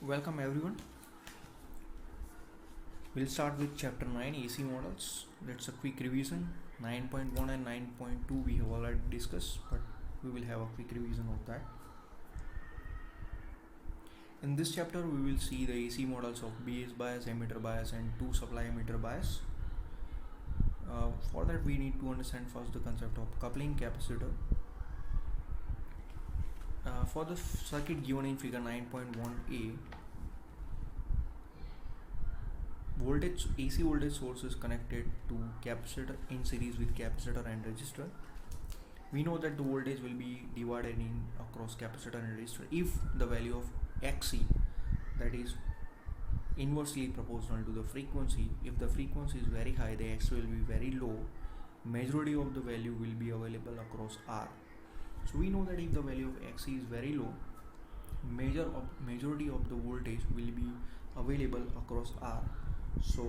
Welcome everyone. We'll start with chapter 9 AC models. That's a quick revision. 9.1 and 9.2 we have already discussed, but we will have a quick revision of that. In this chapter we will see the AC models of base bias, emitter bias and two supply emitter bias. For that we need to understand first the concept of coupling capacitor. For the circuit given in figure 9.1a, AC voltage source is connected to capacitor in series with capacitor and resistor. We know that the voltage will be divided in across capacitor and resistor if the value of Xc, that is inversely proportional to the frequency. If the frequency is very high, the X will be very low. Majority of the value will be available across R. So we know that if the value of Xc is very low, majority of the voltage will be available across R. So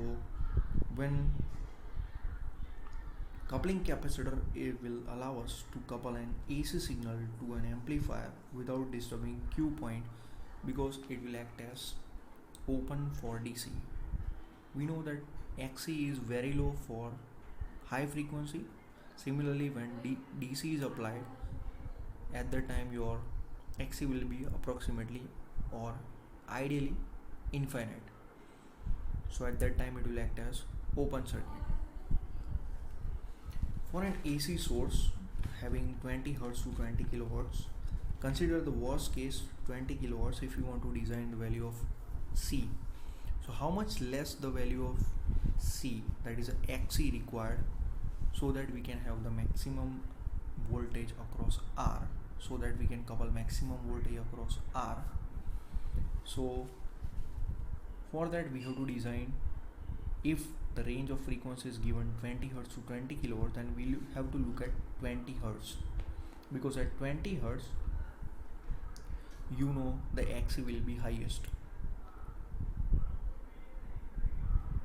when coupling capacitor, it will allow us to couple an AC signal to an amplifier without disturbing Q point, because it will act as open for DC. We know that Xc is very low for high frequency. Similarly, when DC is applied, at that time your Xc will be approximately or ideally infinite. So at that time it will act as open circuit. For an AC source having 20 Hz to 20 kHz, consider the worst case 20 kHz if you want to design the value of C. So how much less the value of C, that is Xc, required so that we can have the maximum voltage across R, so that we can couple maximum voltage across R. So for that we have to design, if the range of frequency is given 20 Hz to 20 kHz, then we'll have to look at 20 Hz, because at 20 Hz you know the Xc will be highest.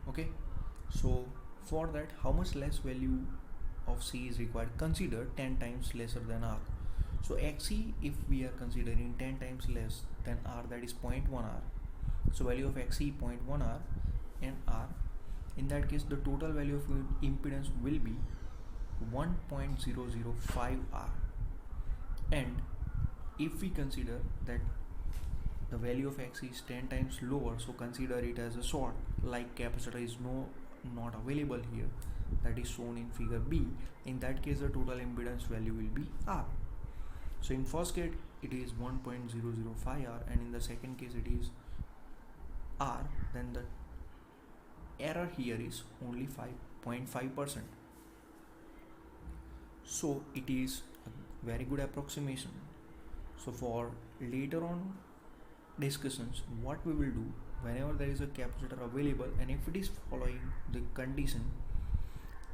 Okay, so for that, how much less value of C is required? Consider 10 times lesser than R. So Xc, if we are considering 10 times less than R, that is 0.1 R. So value of Xc 0.1 R and R. In that case, the total value of impedance will be 1.005 R. And if we consider that the value of Xc is 10 times lower, so consider it as a short, like capacitor is not available here, that is shown in figure B. In that case, the total impedance value will be R. So in first case it is 1.005 R, and in the second case it is R, then the error here is only 5.5%. So it is a very good approximation. So for later on discussions, what we will do, whenever there is a capacitor available and if it is following the condition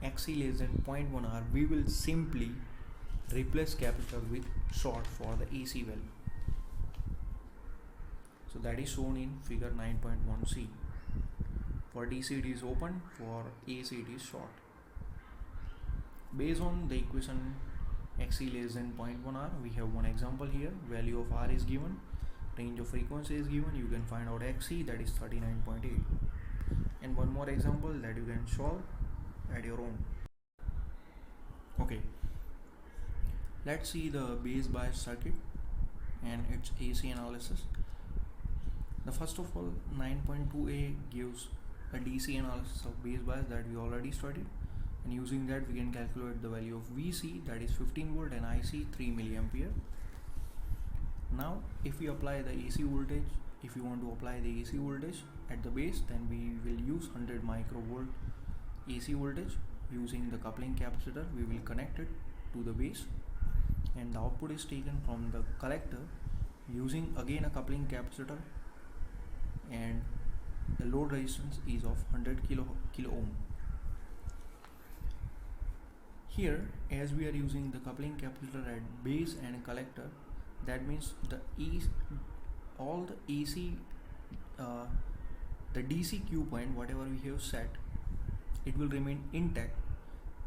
Xc less than 0.1 R, we will simply replace capacitor with short for the AC value. So that is shown in figure 9.1c. For DC it is open, for AC it is short. Based on the equation Xc less than 0.1 R, we have one example here. Value of R is given, range of frequency is given, you can find out Xc, that is 39.8. And one more example that you can solve at your own. Okay, let's see the base bias circuit and its AC analysis. The first of all, 9.2a gives a DC analysis of base bias that we already studied, and using that we can calculate the value of Vc, that is 15 volt, and Ic 3 milliampere. Now if we apply the AC voltage, if you want to apply the AC voltage at the base, then we will use 100 microvolt AC voltage. Using the coupling capacitor, we will connect it to the base, and the output is taken from the collector using again a coupling capacitor, and the load resistance is of 100 kilo ohm. Here, as we are using the coupling capacitor at base and collector, that means all the AC, the DC Q point, whatever we have set, it will remain intact,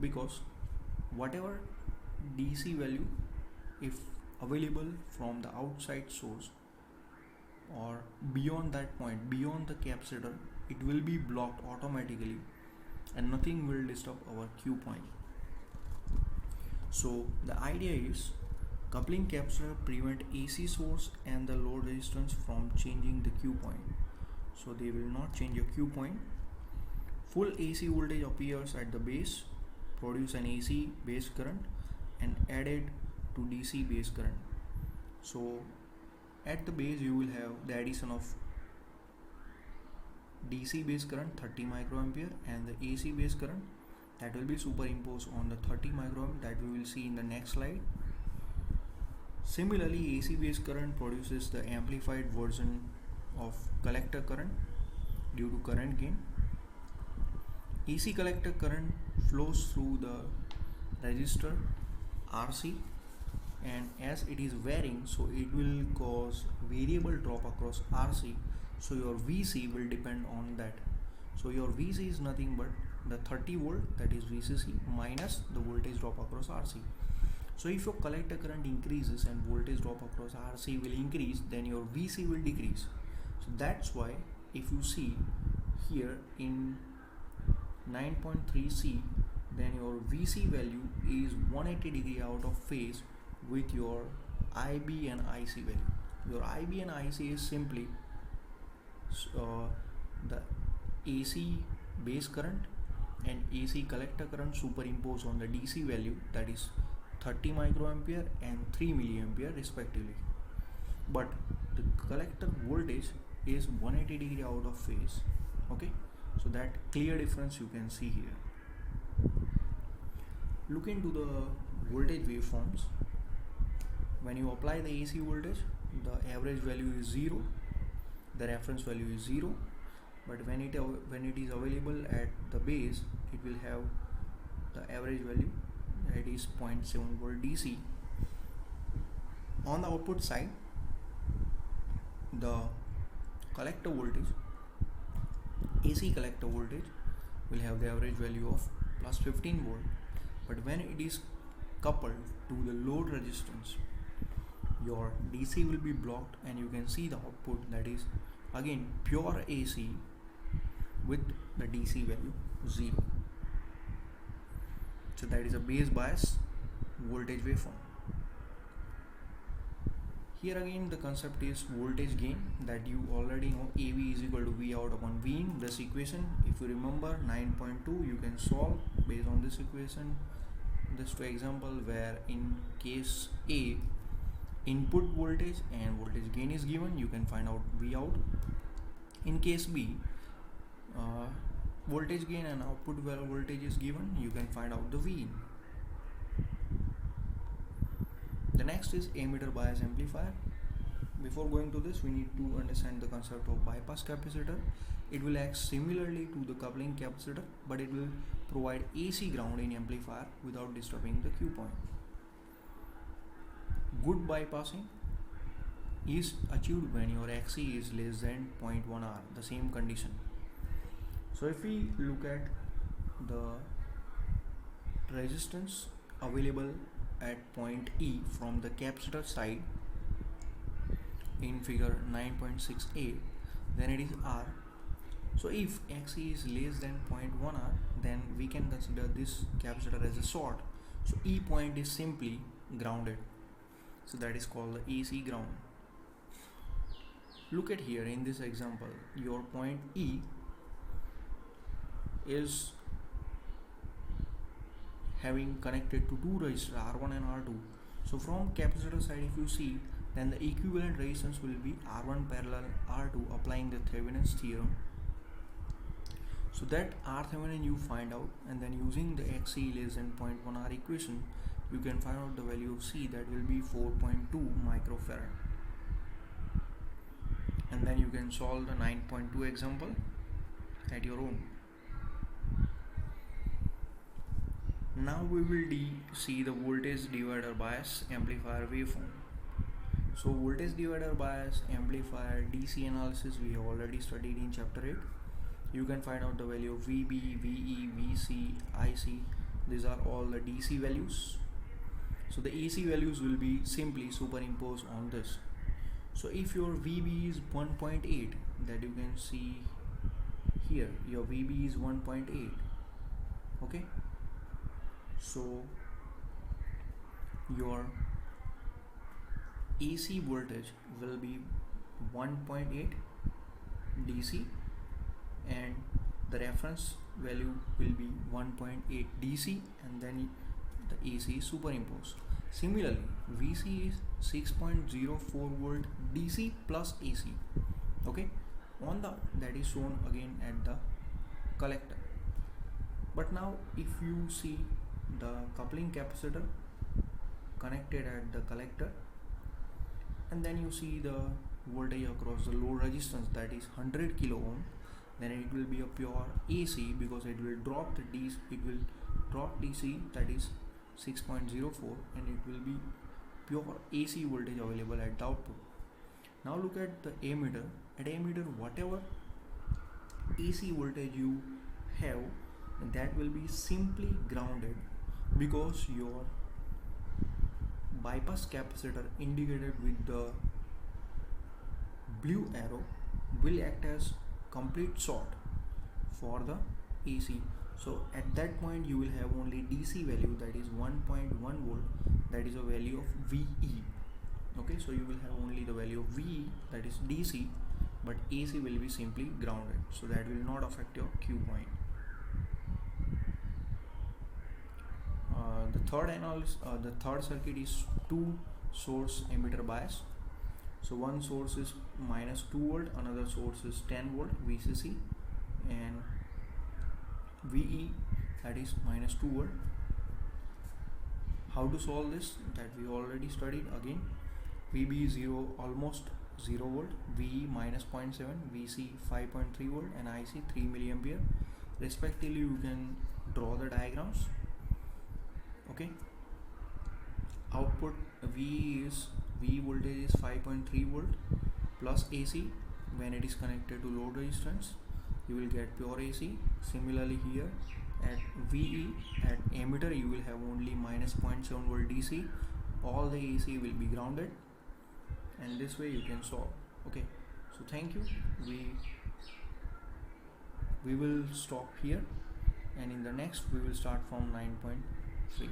because whatever DC value if available from the outside source or beyond that point, beyond the capacitor, it will be blocked automatically and nothing will disturb our Q point. So the idea is coupling capacitor prevent AC source and the load resistance from changing the Q point. So they will not change your Q point. Full AC voltage appears at the base, produce an AC base current and added to DC base current. So at the base you will have the addition of DC base current 30 microampere and the AC base current that will be superimposed on the 30 microamp that we will see in the next slide. Similarly, AC base current produces the amplified version of collector current due to current gain. AC collector current flows through the resistor RC, and as it is varying, so it will cause variable drop across RC, so your VC will depend on that. So your VC is nothing but the 30 volt, that is VCC, minus the voltage drop across RC. So if your collector current increases and voltage drop across RC will increase, then your VC will decrease. So that's why if you see here in 9.3C, then your VC value is 180 degree out of phase with your IB and IC value. Your IB and IC is simply the AC base current and AC collector current superimposed on the DC value, that is 30 microampere and 3 milliampere respectively. But the collector voltage is 180 degree out of phase. Okay, so that clear difference you can see here. Look into the voltage waveforms. When you apply the AC voltage, the average value is 0, the reference value is 0, but when it is available at the base, it will have the average value, that is 0.7 volt DC. On the output side, the collector voltage, AC collector voltage, will have the average value of plus 15 volt, but when it is coupled to the load resistance, your DC will be blocked and you can see the output, that is again pure AC with the DC value 0. So that is a base bias voltage waveform. Here again the concept is voltage gain, that you already know AV is equal to V out upon V in. This equation, if you remember 9.2, you can solve based on this equation. This for example where in case A, input voltage and voltage gain is given, you can find out V out. In case B, voltage gain and output voltage is given, you can find out the V in. The next is emitter bias amplifier. Before going to this, we need to understand the concept of bypass capacitor. It will act similarly to the coupling capacitor, but it will provide AC ground in amplifier without disturbing the Q point. Good bypassing is achieved when your Xc is less than 0.1 R, the same condition. So if we look at the resistance available at point E from the capacitor side in figure 9.6a, then it is R. So if Xc is less than 0.1 R, then we can consider this capacitor as a short. So E point is simply grounded. So that is called the AC ground. Look at here in this example, your point E is having connected to two resistors R1 and R2. So from capacitor side, if you see, then the equivalent resistance will be R1 parallel R2 applying the Thevenin's theorem. So that R Thevenin you find out, and then using the Xc less than 0.1 R equation, you can find out the value of C, that will be 4.2 microfarad. And then you can solve the 9.2 example at your own. Now we will see the voltage divider bias amplifier waveform. So voltage divider bias amplifier DC analysis we have already studied in chapter 8. You can find out the value of VB, VE, VC, IC. These are all the DC values. So the AC values will be simply superimposed on this. So if your VB is 1.8, that you can see here, your VB is 1.8. Okay, so your AC voltage will be 1.8 DC, and the reference value will be 1.8 DC, and then the AC is superimposed. Similarly, VC is 6.04 volt DC plus AC. Okay, on the that is shown again at the collector. But now if you see the coupling capacitor connected at the collector, and then you see the voltage across the load resistance, that is 100 kilo ohm, then it will be a pure AC, because it will drop the DC, it will drop DC, that is 6.04, and it will be pure AC voltage available at the output. Now look at the ammeter. At ammeter, whatever AC voltage you have, that will be simply grounded, because your bypass capacitor indicated with the blue arrow will act as complete short for the AC. So at that point you will have only DC value, that is 1.1 volt, that is a value of VE. Okay, so you will have only the value of VE, that is DC, but AC will be simply grounded, so that will not affect your Q point. The third circuit is two source emitter bias. So one source is minus 2 volt, another source is 10 volt VCC, and VE, that is minus 2 volt. How to solve this, that we already studied. Again, VB is 0, almost 0 volt, VE minus 0.7, VC 5.3 volt, and IC 3 milliampere respectively. You can draw the diagrams. Okay, output VE voltage is 5.3 volt plus AC. When it is connected to load resistance, you will get pure AC. Similarly here at VE, at ammeter, you will have only minus 0.7 volt DC. All the AC will be grounded, and this way you can solve. Okay, so thank you. We will stop here, and in the next we will start from 9.3.